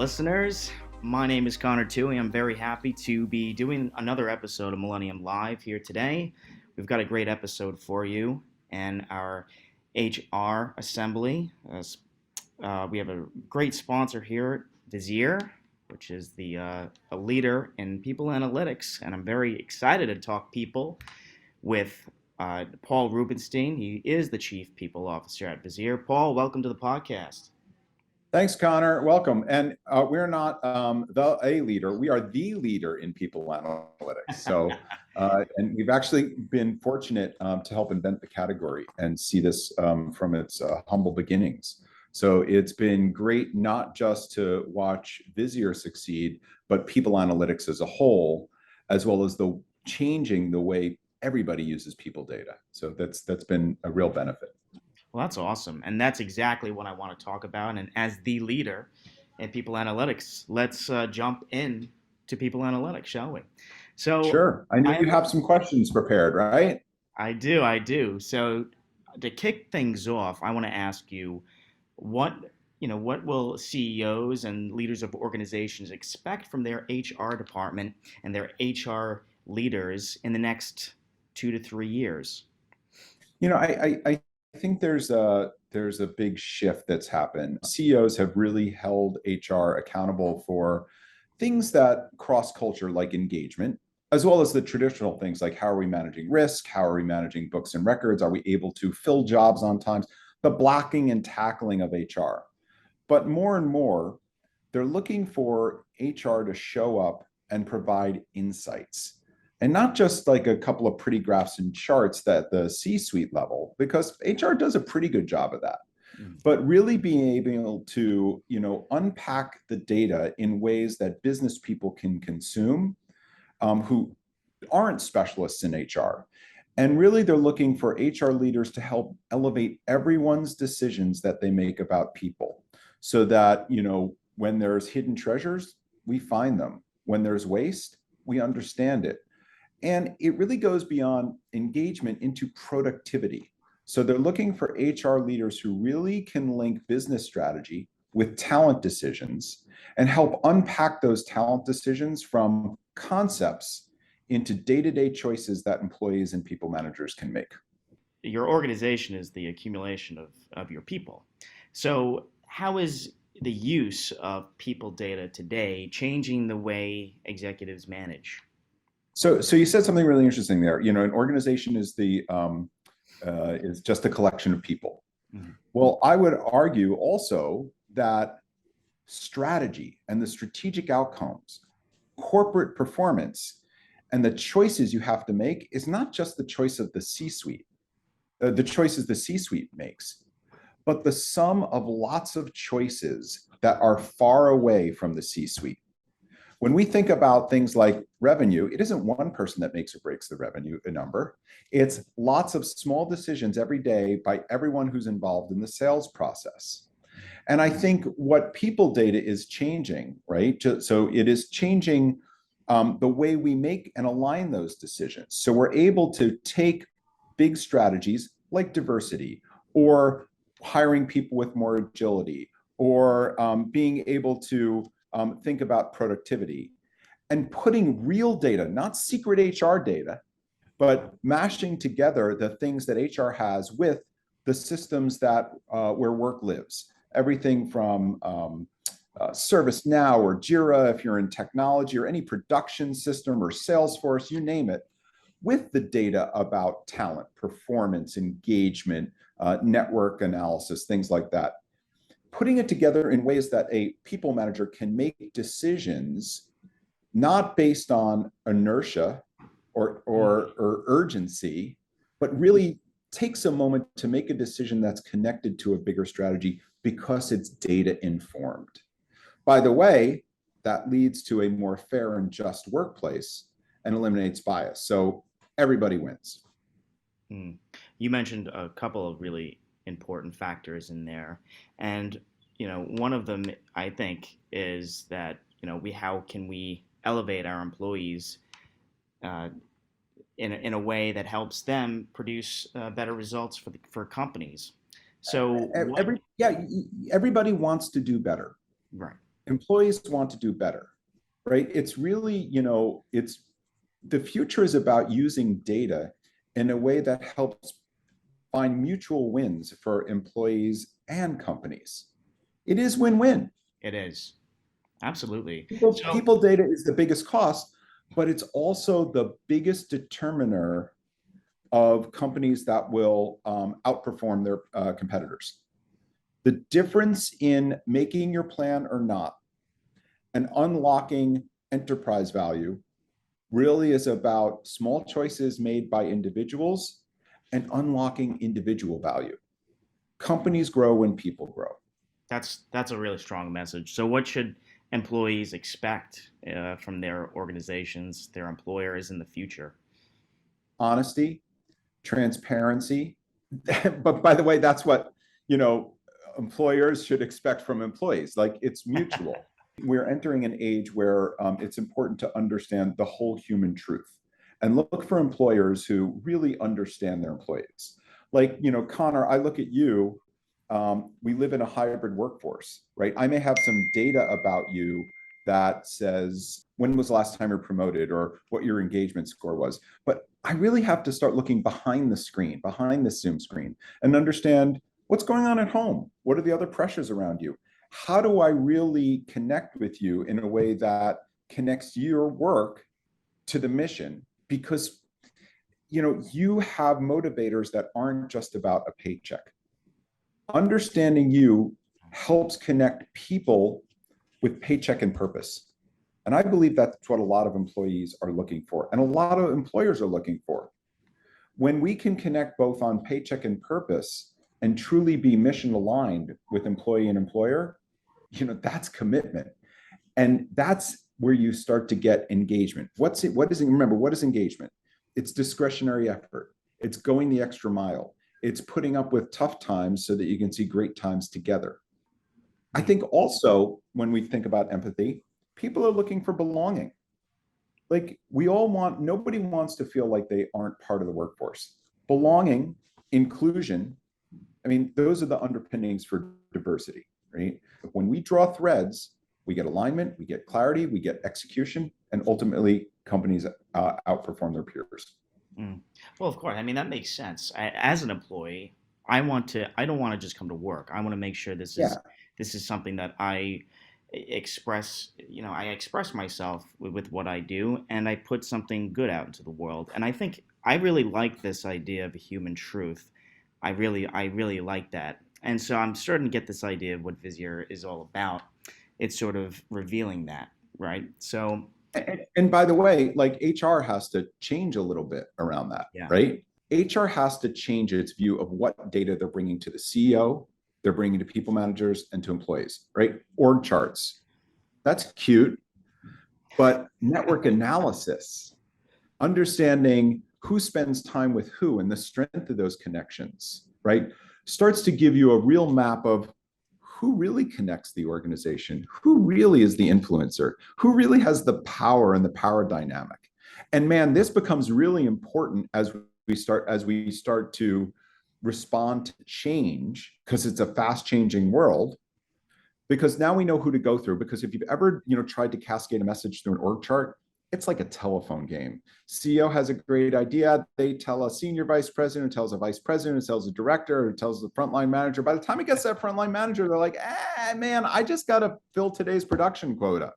listeners. My name is Connor Toohey. I'm very happy to be doing another episode of Millennium Live here today. We've got a great episode for you and our HR assembly. We have a great sponsor here, Visier, which is a leader in people analytics, and I'm very excited to talk people with Paul Rubenstein. He is the Chief People Officer at Visier. Paul, welcome to the podcast. Thanks, Connor. Welcome. And we're not a leader. We are the leader in people analytics. So, and we've actually been fortunate to help invent the category and see this from its humble beginnings. So it's been great not just to watch Visier succeed, but people analytics as a whole, as well as the changing the way everybody uses people data. So that's been a real benefit. Well, that's awesome. And that's exactly what I want to talk about. And as the leader in people analytics, let's jump in to people analytics, shall we? So sure. I know you have some questions prepared, right? I do. So to kick things off, I want to ask you what will CEOs and leaders of organizations expect from their HR department and their HR leaders in the next 2 to 3 years? I think there's a big shift that's happened. CEOs have really held HR accountable for things that cross culture, like engagement, as well as the traditional things like how are we managing risk, how are we managing books and records, are we able to fill jobs on time, the blocking and tackling of HR. But more and more, they're looking for HR to show up and provide insights. And not just like a couple of pretty graphs and charts at the C-suite level, because HR does a pretty good job of that. But really being able to, unpack the data in ways that business people can consume, who aren't specialists in HR. And really they're looking for HR leaders to help elevate everyone's decisions that they make about people, so that, when there's hidden treasures, we find them. When there's waste, we understand it. And it really goes beyond engagement into productivity. So they're looking for HR leaders who really can link business strategy with talent decisions and help unpack those talent decisions from concepts into day-to-day choices that employees and people managers can make. Your organization is the accumulation of your people. So how is the use of people data today changing the way executives manage? So you said something really interesting there. An organization is is just a collection of people. Mm-hmm. Well, I would argue also that strategy and the strategic outcomes, corporate performance, and the choices you have to make is not just the choice of the C-suite, the choices the C-suite makes, but the sum of lots of choices that are far away from the C-suite. When we think about things like revenue, it isn't one person that makes or breaks the revenue number. It's lots of small decisions every day by everyone who's involved in the sales process. And I think what people data is changing, right? So it is changing the way we make and align those decisions. So we're able to take big strategies like diversity, or hiring people with more agility, or being able to think about productivity, and putting real data, not secret HR data, but mashing together the things that HR has with the systems that where work lives. Everything from ServiceNow or Jira, if you're in technology, or any production system, or Salesforce, you name it, with the data about talent, performance, engagement, network analysis, things like that. Putting it together in ways that a people manager can make decisions not based on inertia or urgency, but really takes a moment to make a decision that's connected to a bigger strategy because it's data informed. By the way, that leads to a more fair and just workplace and eliminates bias. So everybody wins. You mentioned a couple of really important factors in there, and one of them, I think, is that how can we elevate our employees in a way that helps them produce better results for companies. So everybody wants to do better, right? Employees want to do better, right? It's really, it's the future is about using data in a way that helps find mutual wins for employees and companies. It is win-win. It is. Absolutely. So, People data is the biggest cost, but it's also the biggest determiner of companies that will outperform their competitors. The difference in making your plan or not and unlocking enterprise value really is about small choices made by individuals and unlocking individual value. Companies grow when people grow. that's a really strong message. So, what should employees expect from their organizations, their employers in the future? Honesty, transparency. But by the way, that's what, you know, employers should expect from employees. Like it's mutual. We're entering an age where it's important to understand the whole human truth and look for employers who really understand their employees. Like, Connor, I look at you. We live in a hybrid workforce, right? I may have some data about you that says when was the last time you're promoted or what your engagement score was. But I really have to start looking behind the screen, behind the Zoom screen, and understand what's going on at home. What are the other pressures around you? How do I really connect with you in a way that connects your work to the mission? Because you have motivators that aren't just about a paycheck. Understanding you helps connect people with paycheck and purpose. And I believe that's what a lot of employees are looking for, and a lot of employers are looking for. When we can connect both on paycheck and purpose and truly be mission aligned with employee and employer, that's commitment. And that's where you start to get engagement. Remember, what is engagement? It's discretionary effort. It's going the extra mile. It's putting up with tough times so that you can see great times together. I think also when we think about empathy, people are looking for belonging. Like nobody wants to feel like they aren't part of the workforce. Belonging, inclusion, I mean, those are the underpinnings for diversity, right? When we draw threads, we get alignment, we get clarity, we get execution, and ultimately companies outperform their peers. Mm. Well, of course. I mean, that makes sense. As an employee, I don't want to just come to work. I want to make sure Yeah. this is something that I express, I express myself with what I do, and I put something good out into the world. And I think I really like this idea of a human truth. I really like that. And so I'm starting to get this idea of what Visier is all about. It's sort of revealing that, right? So, And by the way, like HR has to change a little bit around that, yeah. right? HR has to change its view of what data they're bringing to the CEO, they're bringing to people managers and to employees, right? Org charts. That's cute. But network analysis, understanding who spends time with who and the strength of those connections, right? Starts to give you a real map of who really connects the organization, who really is the influencer, who really has the power and the power dynamic. And man, this becomes really important as we start to respond to change, because it's a fast changing world, because now we know who to go through. Because if you've ever tried to cascade a message through an org chart, it's like a telephone game. CEO has a great idea. They tell a senior vice president, who tells a vice president, who tells a director, who tells the frontline manager. By the time it gets to that frontline manager, they're like, man, I just got to fill today's production quota.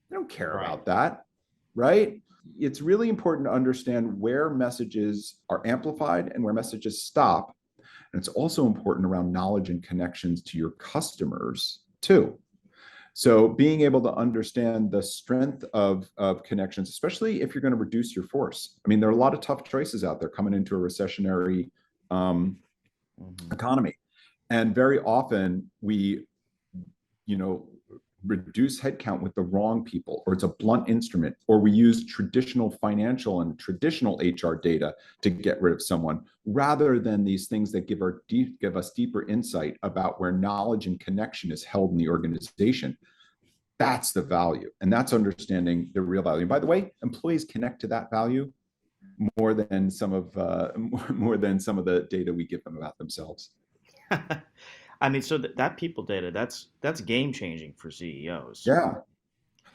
They don't care Right. about that, right? It's really important to understand where messages are amplified and where messages stop. And it's also important around knowledge and connections to your customers too. So being able to understand the strength of connections, especially if you're going to reduce your force. I mean, there are a lot of tough choices out there coming into a recessionary economy. And very often we, reduce headcount with the wrong people, or it's a blunt instrument, or we use traditional financial and traditional HR data to get rid of someone, rather than these things that give us deeper insight about where knowledge and connection is held in the organization. That's the value, and that's understanding the real value. And by the way, employees connect to that value more than some of the data we give them about themselves. I mean, so that people data, that's game changing for CEOs. Yeah.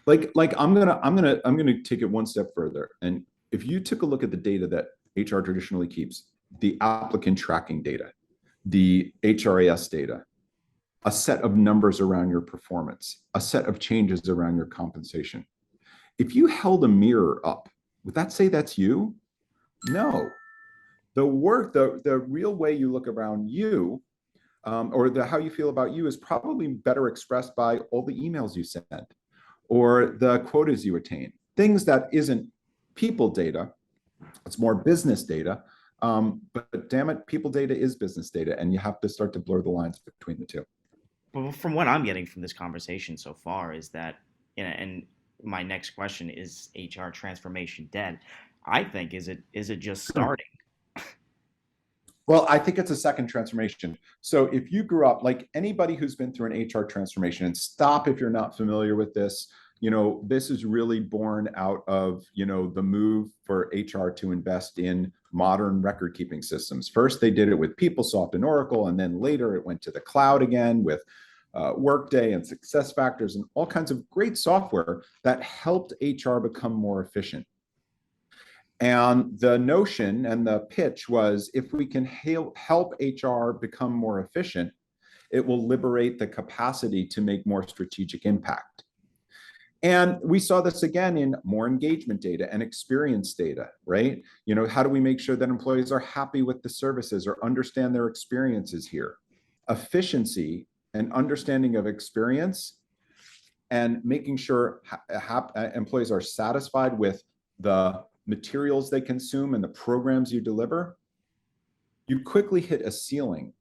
Like I'm gonna take it one step further. And if you took a look at the data that HR traditionally keeps, the applicant tracking data, the HRAS data, a set of numbers around your performance, a set of changes around your compensation. If you held a mirror up, would that say that's you? No. The real way you look around you, or how you feel about you, is probably better expressed by all the emails you send or the quotas you attain. Things that isn't people data, it's more business data. But damn it, people data is business data, and you have to start to blur the lines between the two. But from what I'm getting from this conversation so far is that, and my next question is HR transformation dead? I think is it just starting? Well, I think it's a second transformation. So if you grew up, like anybody who's been through an HR transformation, and stop if you're not familiar with this, this is really born out of, the move for HR to invest in modern record keeping systems. First, they did it with PeopleSoft and Oracle, and then later it went to the cloud again with Workday and SuccessFactors and all kinds of great software that helped HR become more efficient. And the notion and the pitch was, if we can help HR become more efficient, it will liberate the capacity to make more strategic impact. And we saw this again in more engagement data and experience data, right? How do we make sure that employees are happy with the services or understand their experiences here? Efficiency and understanding of experience and making sure employees are satisfied with the materials they consume and the programs you deliver, you quickly hit a ceiling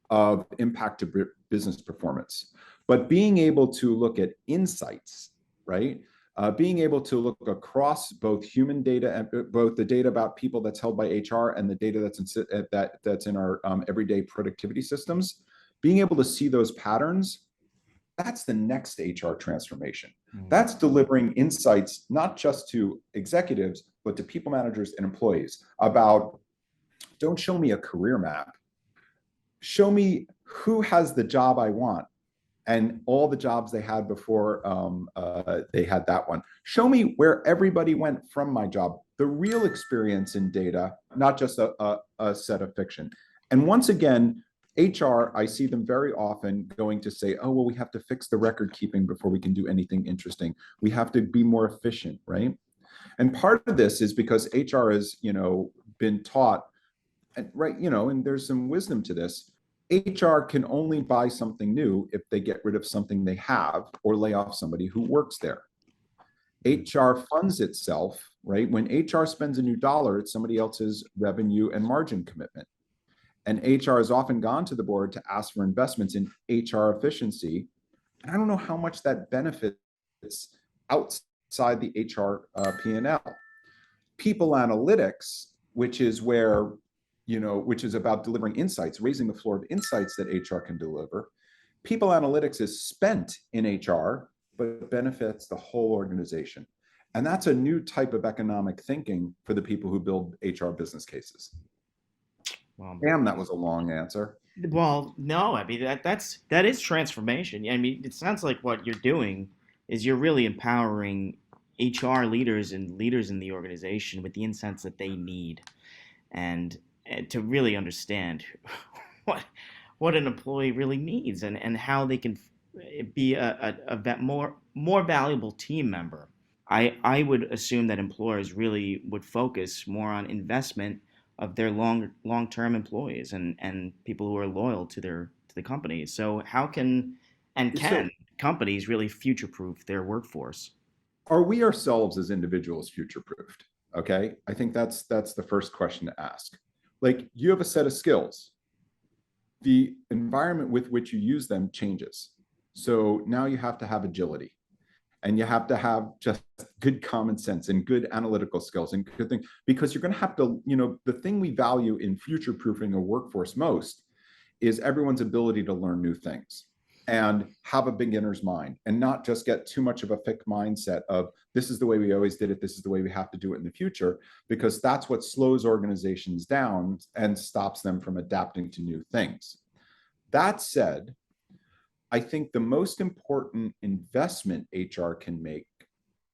of impact to business performance. But being able to look at insights, right? Being able to look across both human data and both the data about people that's held by HR and the data that's in our everyday productivity systems, being able to see those patterns, that's the next HR transformation. That's delivering insights, not just to executives, but to people managers and employees about, don't show me a career map. Show me who has the job I want and all the jobs they had before they had that one. Show me where everybody went from my job, the real experience in data, not just a set of fiction. And once again, HR, I see them very often going to say, oh, well, we have to fix the record keeping before we can do anything interesting. We have to be more efficient, right? And part of this is because HR has, been taught, and right, and there's some wisdom to this. HR can only buy something new if they get rid of something they have or lay off somebody who works there. HR funds itself, right? When HR spends a new dollar, it's somebody else's revenue and margin commitment. And HR has often gone to the board to ask for investments in HR efficiency. And I don't know how much that benefits outside the HR P&L. People analytics, which is where, which is about delivering insights, raising the floor of insights that HR can deliver. People analytics is spent in HR, but benefits the whole organization. And that's a new type of economic thinking for the people who build HR business cases. Well, damn, that was a long answer. Well, no, I mean that is transformation. I mean, it sounds like what you're doing is you're really empowering HR leaders and leaders in the organization with the insights that they need, and to really understand what what an employee really needs, and how they can be a more valuable team member. I would assume that employers really would focus more on investment of their long-term employees and people who are loyal to the company. So how can companies really future-proof their workforce? Are we ourselves as individuals future-proofed? Okay, I think that's the first question to ask. Like, you have a set of skills. The environment with which you use them changes. So now you have to have agility. And you have to have just good common sense and good analytical skills and good things, because you're going to have to, the thing we value in future proofing a workforce most is everyone's ability to learn new things and have a beginner's mind and not just get too much of a fixed mindset of, this is the way we always did it, this is the way we have to do it in the future, because that's what slows organizations down and stops them from adapting to new things. That said, I think the most important investment HR can make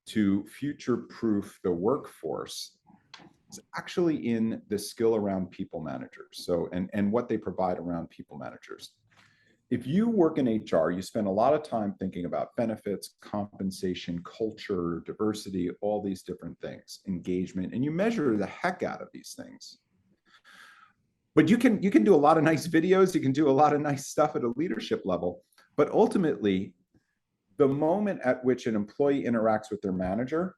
to future-proof the workforce is actually in the skill around people managers. So, and what they provide around people managers. If you work in HR, you spend a lot of time thinking about benefits, compensation, culture, diversity, all these different things, engagement, and you measure the heck out of these things. But you can do a lot of nice videos, you can do a lot of nice stuff at a leadership level, but ultimately, the moment at which an employee interacts with their manager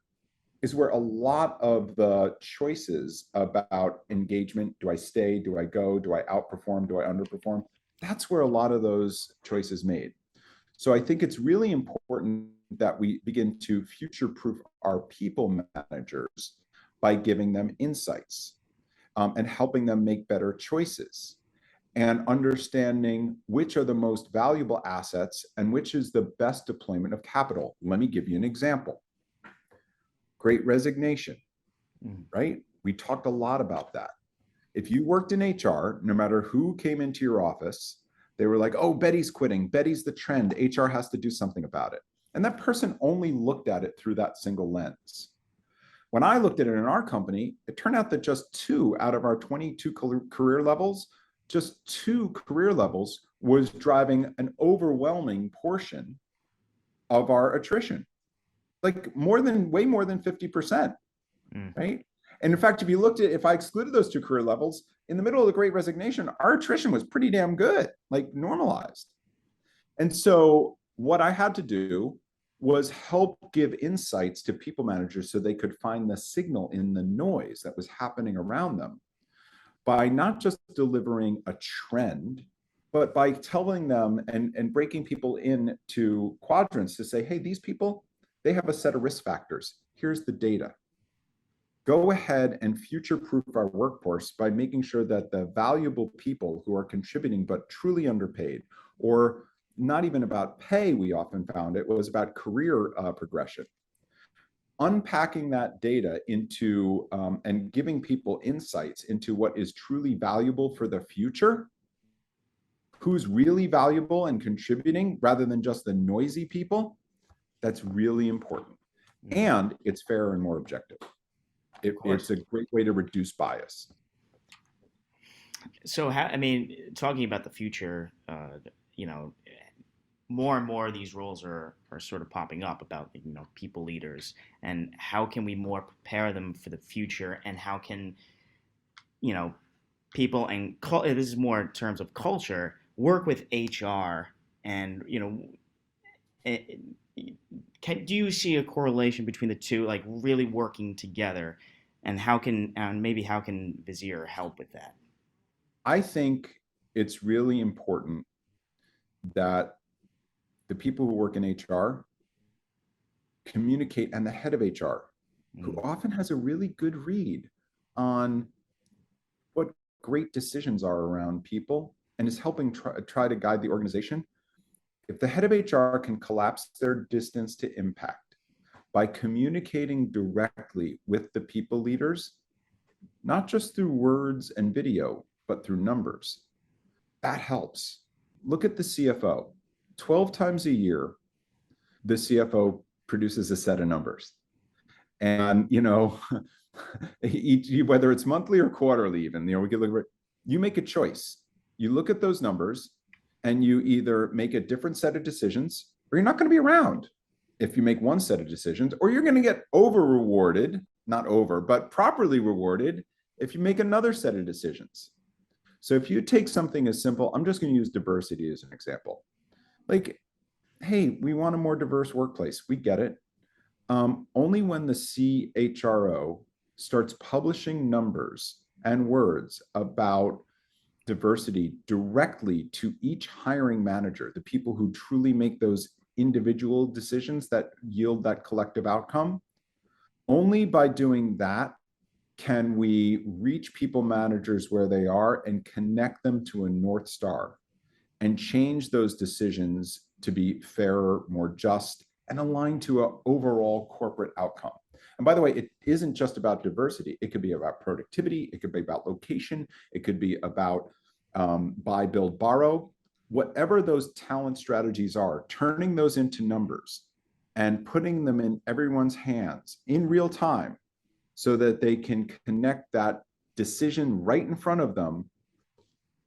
is where a lot of the choices about engagement, do I stay, do I go, do I outperform, do I underperform, that's where a lot of those choices made. So I think it's really important that we begin to future-proof our people managers by giving them insights and helping them make better choices and understanding which are the most valuable assets and which is the best deployment of capital. Let me give you an example. Great resignation, right? We talked a lot about that. If you worked in HR, no matter who came into your office, they were like, oh, Betty's quitting. Betty's the trend. HR has to do something about it. And that person only looked at it through that single lens. When I looked at it in our company, it turned out that just 2 out of our 22 career levels, just 2 career levels was driving an overwhelming portion of our attrition, like way more than 50%, right? And in fact, if I excluded those 2 career levels, in the middle of the Great Resignation, our attrition was pretty damn good, like normalized. And so what I had to do was help give insights to people managers so they could find the signal in the noise that was happening around them by not just delivering a trend, but by telling them and breaking people into quadrants to say, hey, these people, they have a set of risk factors. Here's the data. Go ahead and future-proof our workforce by making sure that the valuable people who are contributing but truly underpaid, or not even about pay, we often found it was about career progression. Unpacking that data into and giving people insights into what is truly valuable for the future, who's really valuable and contributing rather than just the noisy people, that's really important. And it's fair and more objective. It's a great way to reduce bias. So, I mean, talking about the future, you know, more and more of these roles are sort of popping up about, people leaders, and how can we more prepare them for the future, and how can, you know, people and this is more in terms of culture, work with HR, and do you see a correlation between the two, like really working together, and maybe how can Visier help with that? I think it's really important that the people who work in HR communicate, and the head of HR, who often has a really good read on what great decisions are around people and is helping try to guide the organization. If the head of HR can collapse their distance to impact by communicating directly with the people leaders, not just through words and video, but through numbers, that helps. Look at the CFO. 12 times a year, the CFO produces a set of numbers. And, whether it's monthly or quarterly, even, we could look at, you make a choice. You look at those numbers and you either make a different set of decisions, or you're not going to be around if you make one set of decisions, or you're going to get but properly rewarded if you make another set of decisions. So if you take something as simple, I'm just going to use diversity as an example. Like, hey, we want a more diverse workplace. We get it. Only when the CHRO starts publishing numbers and words about diversity directly to each hiring manager, the people who truly make those individual decisions that yield that collective outcome, only by doing that can we reach people managers where they are and connect them to a North Star and change those decisions to be fairer, more just, and aligned to an overall corporate outcome. And by the way, it isn't just about diversity. It could be about productivity. It could be about location. It could be about buy, build, borrow. whatever those talent strategies are, turning those into numbers and putting them in everyone's hands in real time so that they can connect that decision right in front of them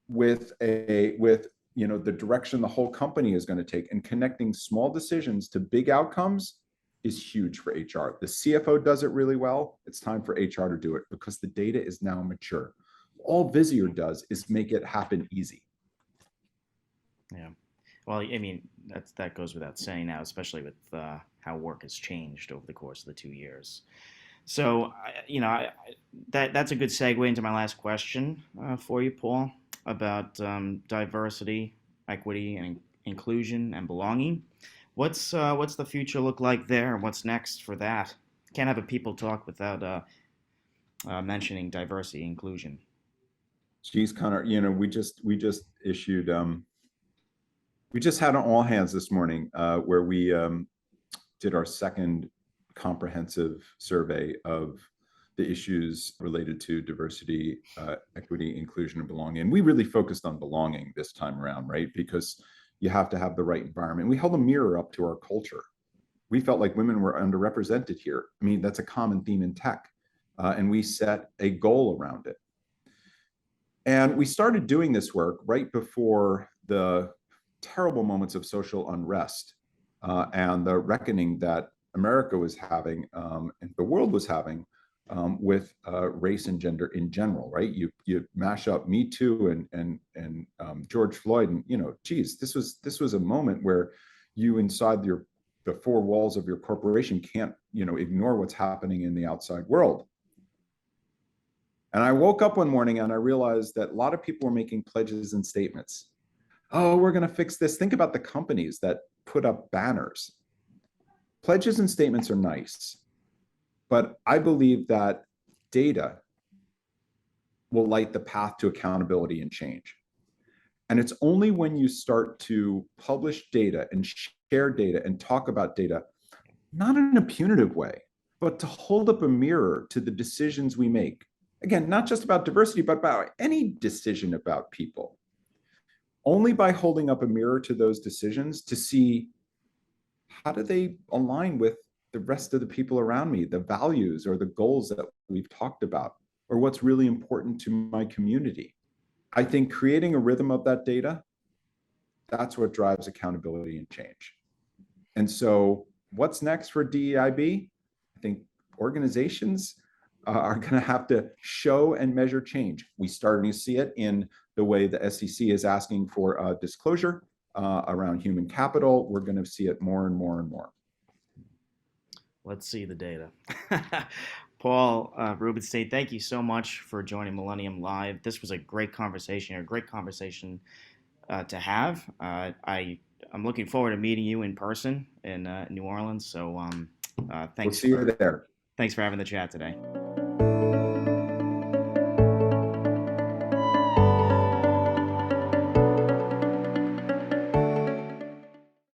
with the direction the whole company is going to take, and connecting small decisions to big outcomes is huge for HR. The CFO does it really well. It's time for HR to do it because the data is now mature. All Visier does is make it happen easy. Yeah. Well, I mean, that goes without saying now, especially with how work has changed over the course of the 2 years. So, that's a good segue into my last question for you, Paul, about diversity, equity, and inclusion and belonging. What's the future look like there, and what's next for that? Can't have a people talk without mentioning diversity, inclusion. Geez, Connor, we just issued we just had an all hands this morning where we did our second comprehensive survey of the issues related to diversity, equity, inclusion, and belonging. And we really focused on belonging this time around, right? Because you have to have the right environment. We held a mirror up to our culture. We felt like women were underrepresented here. I mean, that's a common theme in tech. And we set a goal around it. And we started doing this work right before the terrible moments of social unrest and the reckoning that America was having and the world was having with race and gender in general, right? You mash up Me Too and George Floyd, and geez, this was a moment where you inside the four walls of your corporation can't ignore what's happening in the outside world. And I woke up one morning and I realized that a lot of people were making pledges and statements. Oh, we're going to fix this. Think about the companies that put up banners. Pledges and statements are nice, but I believe that data will light the path to accountability and change. And it's only when you start to publish data and share data and talk about data, not in a punitive way, but to hold up a mirror to the decisions we make. Again, not just about diversity, but about any decision about people. Only by holding up a mirror to those decisions to see how do they align with the rest of the people around me, the values or the goals that we've talked about, or what's really important to my community. I think creating a rhythm of that data, that's what drives accountability and change. And so what's next for DEIB? I think organizations are going to have to show and measure change. We starting to see it in the way the SEC is asking for disclosure around human capital. We're going to see it more and more and more. Let's see the data. Paul Rubenstein, thank you so much for joining Millennium Live. This was a great conversation, to have. I'm looking forward to meeting you in person in New Orleans. So We'll see you there. Thanks for having the chat today.